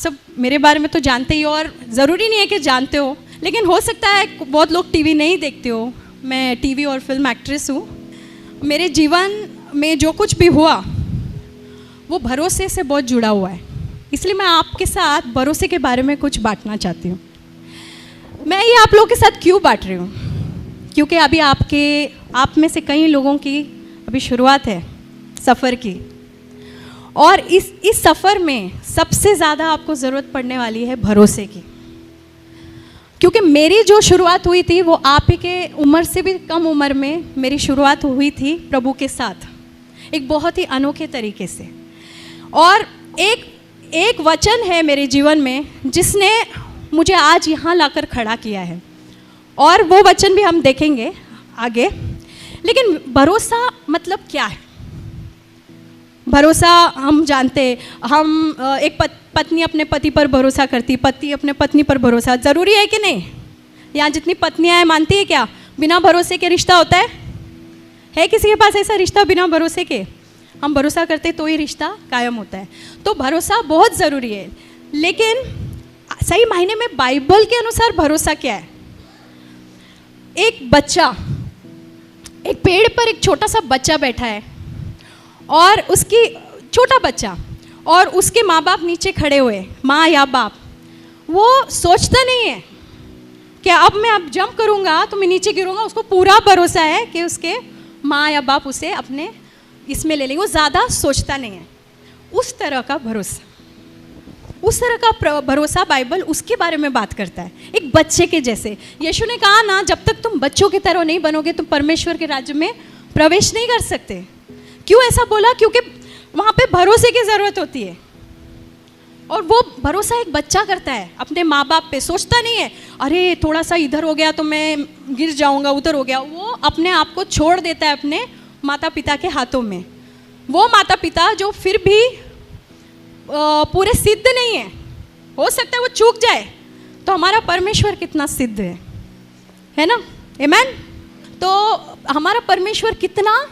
सब मेरे बारे में तो जानते ही हो, और ज़रूरी नहीं है कि जानते हो, लेकिन हो सकता है बहुत लोग टीवी नहीं देखते हो। मैं टीवी और फिल्म एक्ट्रेस हूँ। मेरे जीवन में जो कुछ भी हुआ वो भरोसे से बहुत जुड़ा हुआ है, इसलिए मैं आपके साथ भरोसे के बारे में कुछ बांटना चाहती हूँ। मैं ये आप लोगों के साथ क्यों बांट रही हूँ, क्योंकि अभी आप में से कई लोगों की अभी शुरुआत है सफ़र की, और इस सफ़र में सबसे ज़्यादा आपको ज़रूरत पड़ने वाली है भरोसे की। क्योंकि मेरी जो शुरुआत हुई थी वो आप ही के उम्र से भी कम उम्र में मेरी शुरुआत हुई थी प्रभु के साथ, एक बहुत ही अनोखे तरीके से। और एक वचन है मेरे जीवन में जिसने मुझे आज यहाँ लाकर खड़ा किया है, और वो वचन भी हम देखेंगे आगे। लेकिन भरोसा मतलब क्या है? भरोसा हम जानते, हम एक पत्नी अपने पति पर भरोसा करती, पति अपने पत्नी पर भरोसा, ज़रूरी है कि नहीं? यहाँ जितनी पत्नियाँ हैं मानती है क्या बिना भरोसे के रिश्ता होता है? है किसी के पास ऐसा रिश्ता बिना भरोसे के? हम भरोसा करते तो ही रिश्ता कायम होता है। तो भरोसा बहुत ज़रूरी है, लेकिन सही मायने में बाइबल के अनुसार भरोसा क्या है? एक बच्चा, एक पेड़ पर एक छोटा सा बच्चा बैठा है, और उसकी छोटा बच्चा और उसके माँ बाप नीचे खड़े हुए, माँ या बाप, वो सोचता नहीं है कि अब मैं जंप करूँगा तो मैं नीचे गिरूँगा। उसको पूरा भरोसा है कि उसके माँ या बाप उसे अपने इसमें ले लेंगे, वो ज़्यादा सोचता नहीं है। उस तरह का भरोसा, उस तरह का भरोसा बाइबल उसके बारे में बात करता है, एक बच्चे के जैसे। यीशु ने कहा ना, जब तक तुम बच्चों की तरह नहीं बनोगे तुम परमेश्वर के राज्य में प्रवेश नहीं कर सकते। क्यों ऐसा बोला? क्योंकि वहाँ पे भरोसे की ज़रूरत होती है, और वो भरोसा एक बच्चा करता है अपने माँ बाप पे। सोचता नहीं है अरे थोड़ा सा इधर हो गया तो मैं गिर जाऊँगा, उधर हो गया। वो अपने आप को छोड़ देता है अपने माता पिता के हाथों में। वो माता पिता जो फिर भी पूरे सिद्ध नहीं है, हो सकता है वो चूक जाए, तो हमारा परमेश्वर कितना सिद्ध है ना? आमीन। तो हमारा परमेश्वर कितना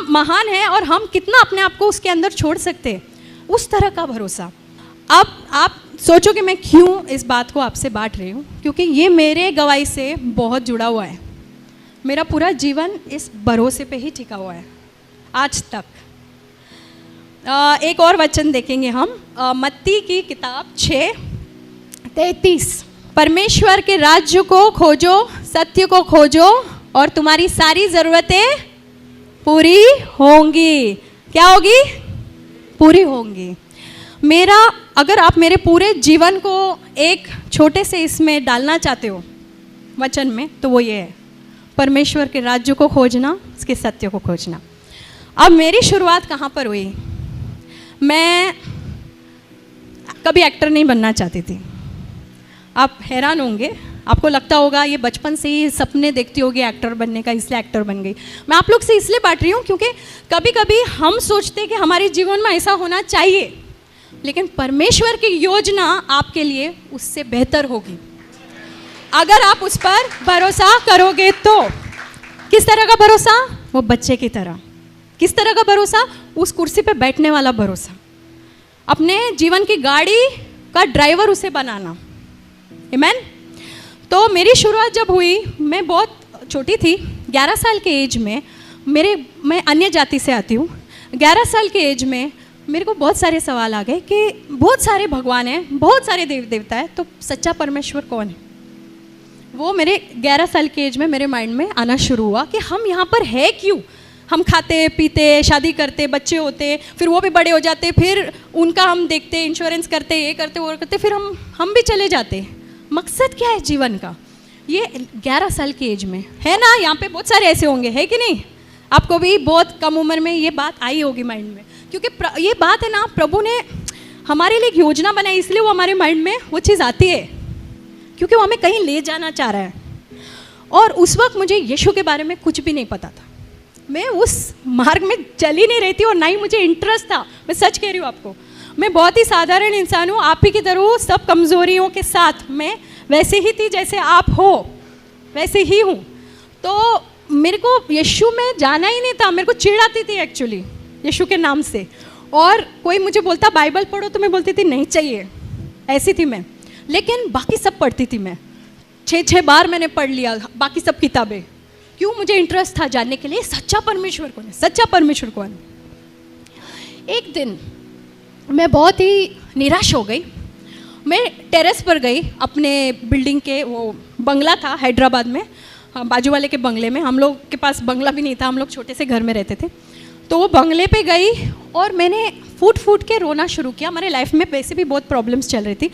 महान है, और हम कितना अपने आप को उसके अंदर छोड़ सकते हैं, उस तरह का भरोसा। अब आप सोचो कि मैं क्यों इस बात को आपसे बांट रही हूँ, क्योंकि ये मेरे गवाही से बहुत जुड़ा हुआ है। मेरा पूरा जीवन इस भरोसे पे ही टिका हुआ है आज तक। एक और वचन देखेंगे हम, मत्ती की किताब 6:33। परमेश्वर के राज्य को खोजो, सत्य को खोजो, और तुम्हारी सारी ज़रूरतें पूरी होंगी। क्या होगी? पूरी होंगी। अगर आप मेरे पूरे जीवन को एक छोटे से इसमें डालना चाहते हो वचन में, तो वो ये है, परमेश्वर के राज्य को खोजना, उसके सत्य को खोजना। अब मेरी शुरुआत कहाँ पर हुई? मैं कभी एक्टर नहीं बनना चाहती थी। आप हैरान होंगे, आपको लगता होगा ये बचपन से ही सपने देखती होगी एक्टर बनने का, इसलिए एक्टर बन गई। मैं आप लोग से इसलिए बांट रही हूँ क्योंकि कभी कभी हम सोचते हैं कि हमारे जीवन में ऐसा होना चाहिए, लेकिन परमेश्वर की योजना आपके लिए उससे बेहतर होगी अगर आप उस पर भरोसा करोगे तो। किस तरह का भरोसा? वो बच्चे की तरह। किस तरह का भरोसा? उस कुर्सी पे बैठने वाला भरोसा, अपने जीवन की गाड़ी का ड्राइवर उसे बनाना। आमीन। तो मेरी शुरुआत जब हुई, मैं बहुत छोटी थी, 11 साल के एज में। मैं अन्य जाति से आती हूँ। 11 साल के एज में मेरे को बहुत सारे सवाल आ गए कि बहुत सारे भगवान हैं, बहुत सारे देव देवता है, तो सच्चा परमेश्वर कौन है? वो मेरे 11 साल के एज में मेरे माइंड में आना शुरू हुआ कि हम यहाँ पर है क्यों? हम खाते पीते, शादी करते, बच्चे होते, फिर वो भी बड़े हो जाते, फिर उनका हम देखते, इंश्योरेंस करते, ये करते, वो करते, फिर हम भी चले जाते। मकसद क्या है जीवन का? ये 11 साल की एज में है ना। यहाँ पे बहुत सारे ऐसे होंगे, है कि नहीं? आपको भी बहुत कम उम्र में ये बात आई होगी माइंड में, क्योंकि ये बात है ना, प्रभु ने हमारे लिए एक योजना बनाई, इसलिए वो हमारे माइंड में वो चीज़ आती है, क्योंकि वो हमें कहीं ले जाना चाह रहा है। और उस वक्त मुझे यीशु के बारे में कुछ भी नहीं पता था। मैं उस मार्ग में चल ही नहीं रही थी, और ना ही मुझे इंटरेस्ट था। मैं सच कह रही हूँ आपको, मैं बहुत ही साधारण इंसान हूँ, आप ही की तरह, सब कमज़ोरियों के साथ। मैं वैसे ही थी जैसे आप हो, वैसे ही हूँ। तो मेरे को यीशु में जाना ही नहीं था, मेरे को चिढ़ आती थी एक्चुअली यीशु के नाम से। और कोई मुझे बोलता बाइबल पढ़ो तो मैं बोलती थी नहीं चाहिए, ऐसी थी मैं। लेकिन बाकी सब पढ़ती थी मैं, 6 बार मैंने पढ़ लिया बाकी सब किताबें। क्यों? मुझे इंटरेस्ट था जानने के लिए सच्चा परमेश्वर कौन है, सच्चा परमेश्वर कौन है। एक दिन मैं बहुत ही निराश हो गई। मैं टेरेस पर गई, अपने बिल्डिंग के, वो बंगला था हैदराबाद में, बाजू वाले के बंगले में। हम लोग के पास बंगला भी नहीं था, हम लोग छोटे से घर में रहते थे। तो वो बंगले पे गई और मैंने फूट फूट के रोना शुरू किया। हमारे लाइफ में वैसे भी बहुत प्रॉब्लम्स चल रही थी।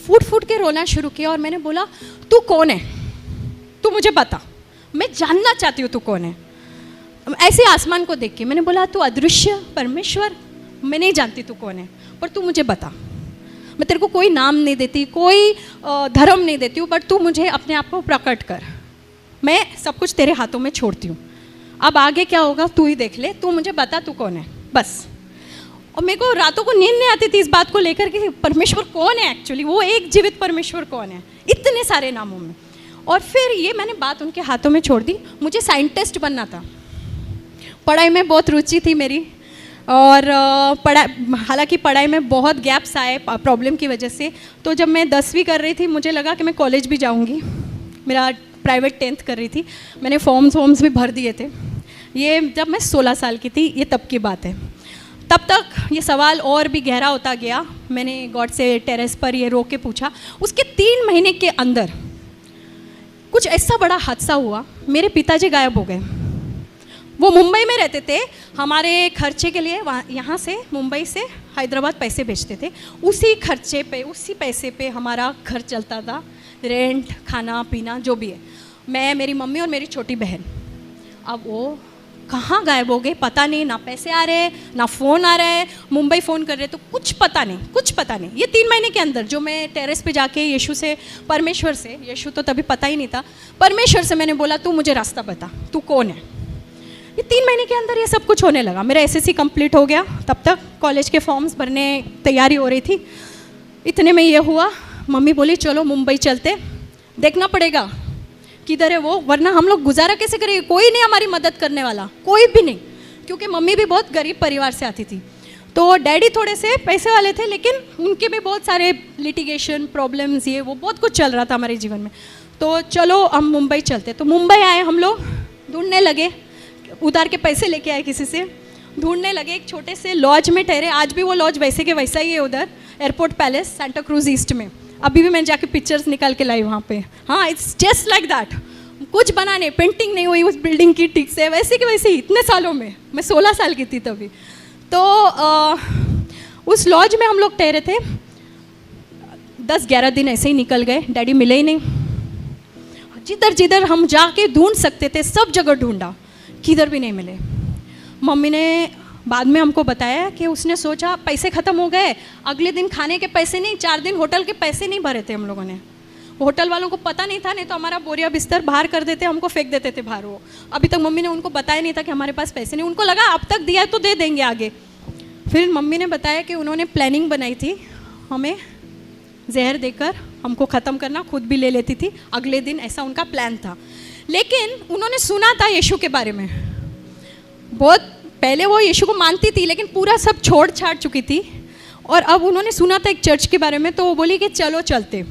फूट फूट के रोना शुरू किया और मैंने बोला तू कौन है, तू मुझे बता, मैं जानना चाहती हूँ तू कौन है। ऐसे आसमान को देख के मैंने बोला तू अदृश्य परमेश्वर, मैं नहीं जानती तू कौन है, पर तू मुझे बता। मैं तेरे को कोई नाम नहीं देती, कोई धर्म नहीं देती हूँ, बट तू मुझे अपने आप को प्रकट कर। मैं सब कुछ तेरे हाथों में छोड़ती हूँ। अब आगे क्या होगा तू ही देख ले, तू मुझे बता तू कौन है बस। और मेरे को रातों को नींद नहीं आती थी इस बात को लेकर कि परमेश्वर कौन है एक्चुअली, वो एक जीवित परमेश्वर कौन है इतने सारे नामों में। और फिर ये मैंने बात उनके हाथों में छोड़ दी। मुझे साइंटिस्ट बनना था, पढ़ाई में बहुत रुचि थी मेरी, और हालांकि पढ़ाई में बहुत गैप्स आए प्रॉब्लम की वजह से। तो जब मैं 10वीं कर रही थी मुझे लगा कि मैं कॉलेज भी जाऊंगी। मेरा प्राइवेट 10th कर रही थी, मैंने फॉर्म्स भी भर दिए थे। ये जब मैं 16 साल की थी, ये तब की बात है। तब तक ये सवाल और भी गहरा होता गया। मैंने गॉड से टेरेस पर ये रो के पूछा। उसके 3 महीने के अंदर कुछ ऐसा बड़ा हादसा हुआ, मेरे पिताजी गायब हो गए। वो मुंबई में रहते थे, हमारे खर्चे के लिए वहाँ यहाँ से मुंबई से हैदराबाद पैसे भेजते थे। उसी खर्चे पे, उसी पैसे पे हमारा घर चलता था, रेंट, खाना पीना जो भी है। मैं, मेरी मम्मी और मेरी छोटी बहन। अब वो कहाँ गायब हो गए पता नहीं, ना पैसे आ रहे ना फ़ोन आ रहा है। मुंबई फ़ोन कर रहे तो कुछ पता नहीं, कुछ पता नहीं। ये 3 महीने के अंदर जो मैं टेरेस पे जाके यीशु से, परमेश्वर से, यीशु तो तभी पता ही नहीं था, परमेश्वर से मैंने बोला तू मुझे रास्ता बता, तू कौन है। ये 3 महीने के अंदर ये सब कुछ होने लगा। मेरा SSC कंप्लीट हो गया, तब तक कॉलेज के फॉर्म्स भरने तैयारी हो रही थी। इतने में ये हुआ, मम्मी बोली चलो मुंबई चलते, देखना पड़ेगा किधर है वो, वरना हम लोग गुजारा कैसे करेंगे, कोई नहीं हमारी मदद करने वाला, कोई भी नहीं। क्योंकि मम्मी भी बहुत गरीब परिवार से आती थी, तो डैडी थोड़े से पैसे वाले थे, लेकिन उनके भी बहुत सारे लिटिगेशन प्रॉब्लम्स, ये वो बहुत कुछ चल रहा था हमारे जीवन में। तो चलो हम मुंबई चलते। तो मुंबई आए हम लोग, ढूंढने लगे, उधार के पैसे लेके आए किसी से, ढूंढने लगे। एक छोटे से लॉज में ठहरे, आज भी वो लॉज वैसे के वैसा ही है उधर, airport palace, Santa cruise east में। अभी भी मैं जाके पिक्चर्स निकाल के लाई वहाँ पे। हाँ, इट्स जस्ट लाइक दैट। कुछ बना नहीं, पेंटिंग नहीं हुई उस बिल्डिंग की ठीक से, वैसे के वैसे ही इतने सालों में। मैं 16 साल की थी तभी। तो उस लॉज में हम लोग ठहरे थे। 10-11 दिन ऐसे ही निकल गए, डैडी मिले ही नहीं। जिधर जिधर हम जाके ढूंढ सकते थे सब जगह ढूंढा, किधर भी नहीं मिले। मम्मी ने बाद में हमको बताया कि उसने सोचा पैसे ख़त्म हो गए, अगले दिन खाने के पैसे नहीं, 4 दिन होटल के पैसे नहीं भरे थे हम लोगों ने। होटल वालों को पता नहीं था, नहीं तो हमारा बोरिया बिस्तर बाहर कर देते, हमको फेंक देते थे बाहर। वो अभी तक मम्मी ने उनको बताया नहीं था कि हमारे पास पैसे नहीं। उनको लगा अब तक दिया है तो दे देंगे आगे। फिर मम्मी ने बताया कि उन्होंने प्लानिंग बनाई थी हमें जहर देकर हमको ख़त्म करना, खुद भी ले लेती थी अगले दिन, ऐसा उनका प्लान था। लेकिन उन्होंने सुना था यीशु के बारे में बहुत पहले। वो यीशु को मानती थी लेकिन पूरा सब छोड़ छाड़ चुकी थी। और अब उन्होंने सुना था एक चर्च के बारे में, तो वो बोली कि चलो चलते।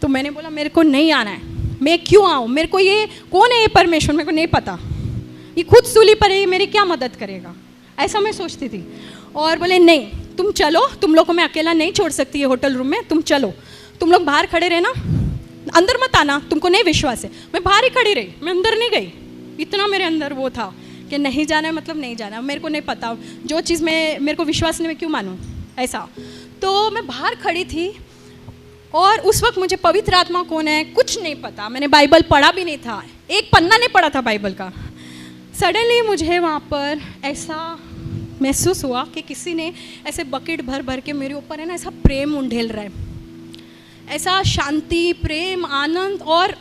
तो मैंने बोला मेरे को नहीं आना है, मैं क्यों आऊँ, मेरे को ये कौन है ये परमेश्वर, मेरे को नहीं पता, ये खुद सूली पर है, ये मेरी क्या मदद करेगा, ऐसा मैं सोचती थी। और बोले नहीं तुम चलो, तुम लोग को मैं अकेला नहीं छोड़ सकती है होटल रूम में, तुम चलो, तुम लोग बाहर खड़े रहना, अंदर मत आना, तुमको नहीं विश्वास है। मैं बाहर ही खड़ी रही, मैं अंदर नहीं गई। इतना मेरे अंदर वो था कि नहीं जाना है मतलब नहीं जाना, मेरे को नहीं पता, जो चीज़ में मेरे को विश्वास नहीं मैं क्यों मानूँ ऐसा। तो मैं बाहर खड़ी थी और उस वक्त मुझे पवित्र आत्मा कौन है कुछ नहीं पता, मैंने बाइबल पढ़ा भी नहीं था, एक पन्ना नहीं पढ़ा था बाइबल का। सडनली मुझे वहाँ पर ऐसा महसूस हुआ कि किसी ने ऐसे बकेट भर भर के मेरे ऊपर है ना ऐसा प्रेम उंडेल रहा है, ऐसा शांति, प्रेम, आनंद और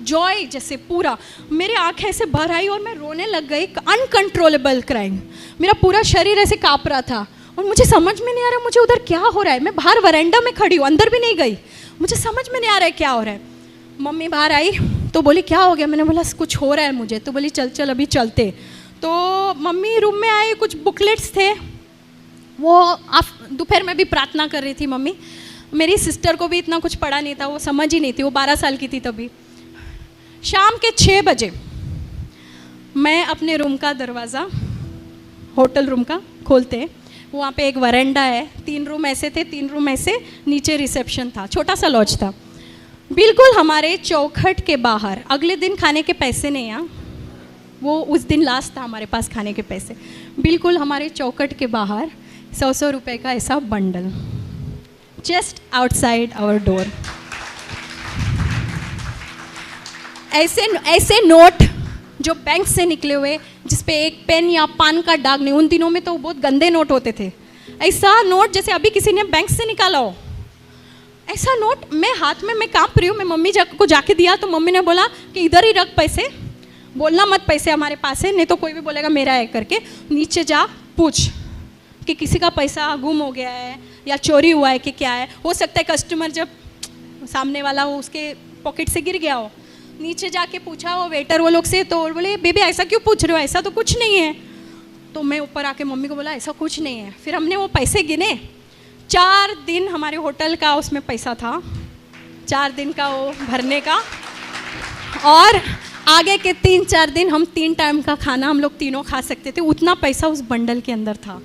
जॉय जैसे पूरा मेरे आंखें ऐसे भर आई और मैं रोने लग गई, अनकंट्रोलेबल क्राइंग। मेरा पूरा शरीर ऐसे काँप रहा था और मुझे समझ में नहीं आ रहा मुझे उधर क्या हो रहा है। मैं बाहर वरांडा में खड़ी हूँ, अंदर भी नहीं गई, मुझे समझ में नहीं आ रहा है क्या हो रहा है। मम्मी बाहर आई तो बोली क्या हो गया, मैंने बोला कुछ हो रहा है मुझे। तो बोली चल चल अभी चलते। तो मम्मी रूम में आए, कुछ बुकलेट्स थे वो दोपहर में भी प्रार्थना कर रही थी मम्मी। मेरी सिस्टर को भी इतना कुछ पढ़ा नहीं था, वो समझ ही नहीं थी, वो 12 साल की थी तभी। शाम के 6 बजे मैं अपने रूम का दरवाज़ा, होटल रूम का, खोलते हैं, वहाँ पे एक वरांडा है, 3 रूम ऐसे थे, 3 रूम ऐसे, नीचे रिसेप्शन था, छोटा सा लॉज था। बिल्कुल हमारे चौखट के बाहर, अगले दिन खाने के पैसे नहीं हैं, वो उस दिन लास्ट था हमारे पास खाने के पैसे, बिल्कुल हमारे चौखट के बाहर 100 रुपये का ऐसा bundle, just outside our door. ऐसे नोट जो बैंक से निकले हुए, जिस पे एक पेन या पान का दाग नहीं, उन दिनों में तो बहुत गंदे नोट होते थे, ऐसा नोट जैसे अभी किसी ने बैंक से निकाला हो, ऐसा नोट मैं हाथ में, मैं कांप रही हूँ, मैं मम्मी को जाके दिया तो मम्मी ने बोला कि इधर ही रख पैसे, बोलना मत पैसे हमारे पास है, नहीं तो कोई भी बोलेगा मेरा है करके, नीचे जा पूछ कि किसी का पैसा गुम हो गया है या चोरी हुआ है कि क्या है। हो सकता है कस्टमर जब सामने वाला हो उसके पॉकेट से गिर गया हो, नीचे जाके पूछा वो वेटर वो लोग से, तो बोले बेबी ऐसा क्यों पूछ रहे हो, ऐसा तो कुछ नहीं है। तो मैं ऊपर आके मम्मी को बोला ऐसा कुछ नहीं है। फिर हमने वो पैसे गिने, 4 दिन हमारे होटल का उसमें पैसा था, 4 दिन का वो भरने का, और आगे के 3-4 दिन हम 3 टाइम का खाना हम लोग तीनों खा सकते थे, उतना पैसा उस बंडल के अंदर था।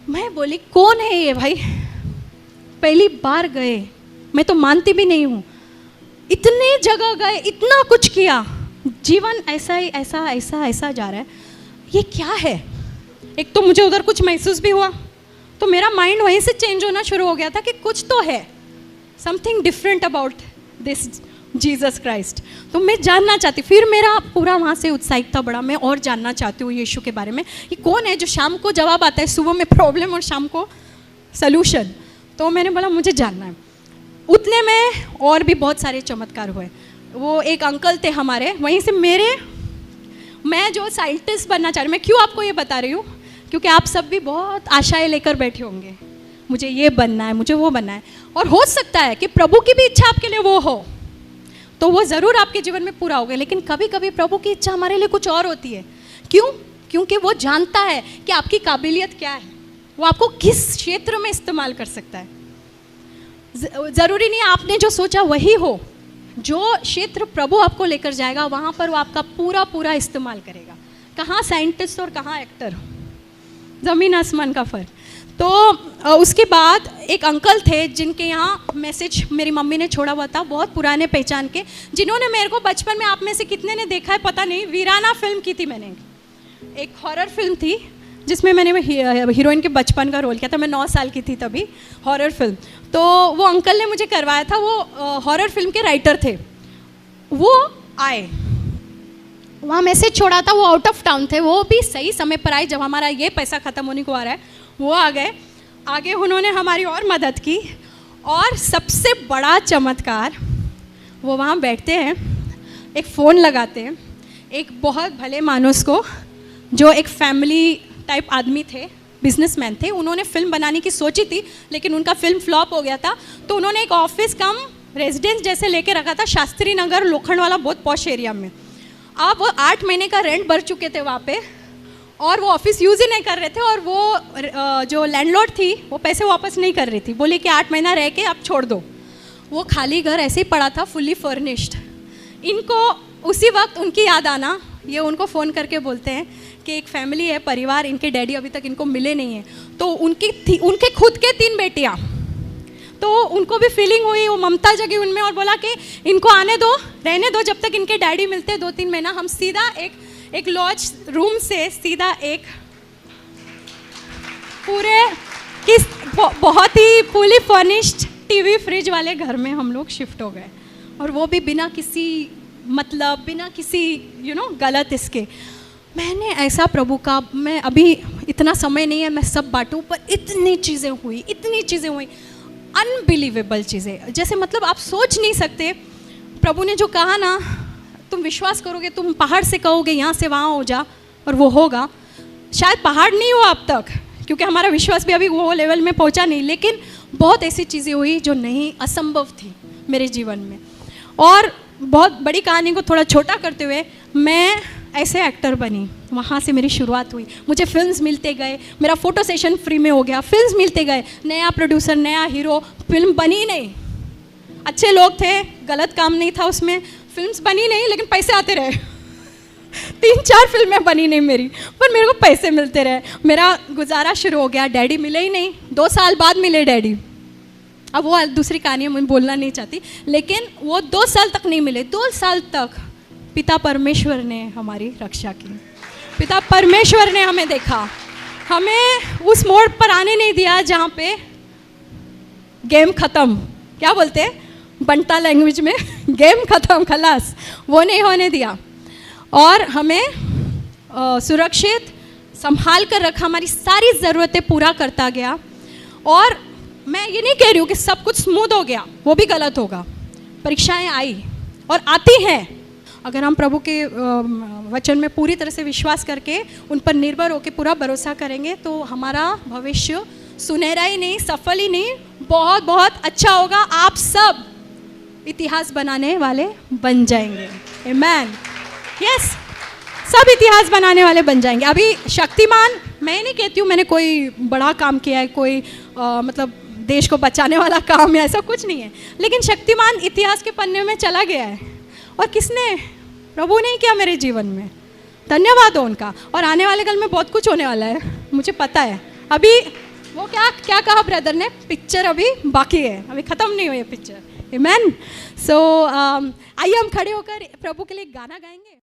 मैं बोली कौन है ये भाई, पहली बार गए, मैं तो मानती भी नहीं हूँ, इतने जगह गए, इतना कुछ किया, जीवन ऐसा ही ऐसा जा रहा है, ये क्या है। एक तो मुझे उधर कुछ महसूस भी हुआ, तो मेरा माइंड वहीं से चेंज होना शुरू हो गया था कि कुछ तो है, something different about this Jesus Christ. तो मैं जानना चाहती, फिर मेरा पूरा वहाँ से उत्साहिकता बढ़ा, मैं और जानना चाहती हूँ यीशु के बारे में, कि कौन है जो शाम को जवाब आता है, सुबह में प्रॉब्लम और शाम को सलूशन। तो मैंने बोला मुझे जानना है। उतने में और भी बहुत सारे चमत्कार हुए। वो एक अंकल थे हमारे वहीं से, मैं जो साइंटिस्ट बनना चाह रही हूँ, मैं क्यों आपको ये बता रही हूँ, क्योंकि आप सब भी बहुत आशाएं लेकर बैठे होंगे, मुझे ये बनना है, मुझे वो बनना है, और हो सकता है कि प्रभु की भी इच्छा आपके लिए वो हो, तो वो ज़रूर आपके जीवन में पूरा होगा। लेकिन कभी कभी प्रभु की इच्छा हमारे लिए कुछ और होती है। क्यों? क्योंकि वो जानता है कि आपकी काबिलियत क्या है, वो आपको किस क्षेत्र में इस्तेमाल कर सकता है। ज़रूरी नहीं आपने जो सोचा वही हो, जो क्षेत्र प्रभु आपको लेकर जाएगा वहाँ पर वो आपका पूरा इस्तेमाल करेगा। कहाँ साइंटिस्ट और कहाँ एक्टर, ज़मीन आसमान का फ़र्क। तो उसके बाद एक अंकल थे जिनके यहाँ मैसेज मेरी मम्मी ने छोड़ा हुआ था, बहुत पुराने पहचान के, जिन्होंने मेरे को बचपन में, आप में से कितने ने देखा है पता नहीं, वीराना फिल्म की थी मैंने, एक हॉरर फिल्म थी जिसमें मैंने हीरोइन के बचपन का रोल किया था, मैं 9 साल की थी तभी, हॉरर फिल्म। तो वो अंकल ने मुझे करवाया था, वो हॉरर फिल्म के राइटर थे। वो आए, वहाँ मैसेज छोड़ा था, वो आउट ऑफ टाउन थे, वो भी सही समय पर आए जब हमारा ये पैसा ख़त्म होने को आ रहा है, वो आ गए। आगे उन्होंने हमारी और मदद की, और सबसे बड़ा चमत्कार, वो वहाँ बैठते हैं, एक फ़ोन लगाते हैं, एक बहुत भले मानुस को, जो एक फैमिली टाइप आदमी थे, बिजनेसमैन थे, उन्होंने फिल्म बनाने की सोची थी लेकिन उनका फिल्म फ्लॉप हो गया था, तो उन्होंने एक ऑफिस कम रेजिडेंस जैसे लेके रखा था शास्त्री नगर लोखंड वाला बहुत पॉश एरिया में। अब वो 8 महीने का रेंट भर चुके थे वहाँ पे, और वो ऑफिस यूज़ ही नहीं कर रहे थे, और वो जो लैंडलॉर्ड थी वो पैसे वापस नहीं कर रही थी, बोली कि 8 महीना रह के आप छोड़ दो। वो खाली घर ऐसे ही पड़ा था, फुल्ली फर्निश्ड। इनको उसी वक्त उनकी याद आना, ये उनको फ़ोन करके बोलते हैं कि एक फैमिली है, परिवार, इनके डैडी अभी तक इनको मिले नहीं हैं। तो उनके खुद के 3 बेटियाँ, तो उनको भी फीलिंग हुई, वो ममता जगी उनमें, और बोला कि इनको आने दो, रहने दो, जब तक इनके डैडी मिलते 2-3 महीना, हम सीधा एक लॉज रूम से सीधा एक पूरे बहुत ही फुली फर्निश्ड टीवी फ्रिज वाले घर में हम लोग शिफ्ट हो गए, और वो भी बिना किसी मतलब, बिना किसी गलत इसके। मैंने ऐसा प्रभु का, मैं अभी इतना समय नहीं है मैं सब बांटूं, पर इतनी चीज़ें हुई, अनबिलीवेबल चीज़ें, जैसे मतलब आप सोच नहीं सकते। प्रभु ने जो कहा ना, तुम विश्वास करोगे, तुम पहाड़ से कहोगे यहाँ से वहाँ हो जा, और वो होगा। शायद पहाड़ नहीं हुआ अब तक, क्योंकि हमारा विश्वास भी अभी वो लेवल में पहुँचा नहीं, लेकिन बहुत ऐसी चीज़ें हुई जो नहीं, असंभव थी मेरे जीवन में। और बहुत बड़ी कहानी को थोड़ा छोटा करते हुए, मैं ऐसे एक्टर बनी, वहाँ से मेरी शुरुआत हुई। मुझे फिल्म्स मिलते गए, मेरा फ़ोटो सेशन फ्री में हो गया, फिल्म्स मिलते गए, नया प्रोड्यूसर, नया हीरो, फिल्म बनी नहीं, अच्छे लोग थे, गलत काम नहीं था उसमें, फिल्म्स बनी नहीं लेकिन पैसे आते रहे 3-4 फिल्में बनी नहीं मेरी, पर मेरे को पैसे मिलते रहे, मेरा गुजारा शुरू हो गया। डैडी मिले ही नहीं, 2 साल बाद मिले डैडी। अब वो दूसरी कहानी है, मैं बोलना नहीं चाहती, लेकिन वो 2 साल तक नहीं मिले। 2 साल तक पिता परमेश्वर ने हमारी रक्षा की, पिता परमेश्वर ने हमें देखा, हमें उस मोड़ पर आने नहीं दिया जहाँ पे गेम ख़त्म, क्या बोलते हैं बंटा लैंग्वेज में गेम ख़त्म, खलास, वो नहीं होने दिया, और हमें सुरक्षित संभाल कर रखा, हमारी सारी ज़रूरतें पूरा करता गया। और मैं ये नहीं कह रही हूँ कि सब कुछ स्मूथ हो गया, वो भी गलत होगा, परीक्षाएं आई और आती हैं। अगर हम प्रभु के वचन में पूरी तरह से विश्वास करके उन पर निर्भर होकर पूरा भरोसा करेंगे तो हमारा भविष्य सुनहरा ही नहीं, सफल ही नहीं, बहुत बहुत अच्छा होगा। आप सब इतिहास बनाने वाले बन जाएंगे। आमीन। यस, सब इतिहास बनाने वाले बन जाएंगे। अभी शक्तिमान, मैं नहीं कहती हूँ मैंने कोई बड़ा काम किया है, कोई मतलब देश को बचाने वाला काम है, ऐसा कुछ नहीं है, लेकिन शक्तिमान इतिहास के पन्ने में चला गया है। और किसने? प्रभु ने किया मेरे जीवन में, धन्यवाद हो उनका। और आने वाले कल में बहुत कुछ होने वाला है, मुझे पता है। अभी वो क्या कहा ब्रदर ने, पिक्चर अभी बाकी है, अभी ख़त्म नहीं हुई है पिक्चर। आमीन। सो आइए हम खड़े होकर प्रभु के लिए गाना गाएंगे।